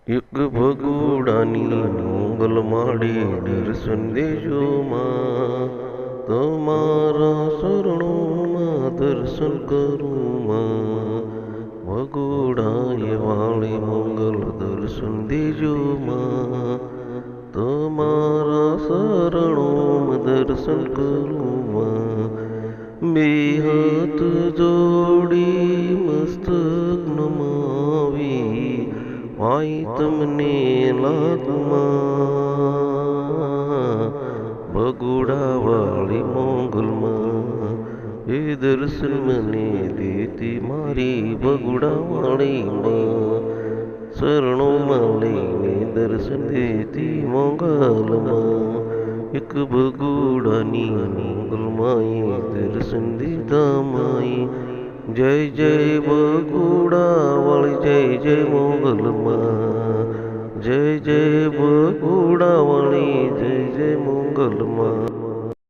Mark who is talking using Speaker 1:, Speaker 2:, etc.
Speaker 1: એક ભગુડાની મોગલ માડે દર્શન દેજો માં, તમારા શરણોમાં દર્શન કરું માં. ભગુડાએ વાળી મોગલ દર્શન દેજો માં, તમારા શરણોમાં દર્શન કરું માં. બે હાથ જોડી મસ્તક નમાવી ભાઈ તમને લાગમાં, ભગુડા વાળી મોગલમાં એ દર્શન મને દેતી મારી ભગુડા વાળી માં. શરણોમાં લઈને દર્શન દેતી મોગલમાં, એક ભગુડાની મોગલમાં દર્શન દીધા માઈ. જય જય ભગુડા વાળી, જય જય મોગલમાં, જય જય ભગુડા વાળી, જય જય મોગલમાં.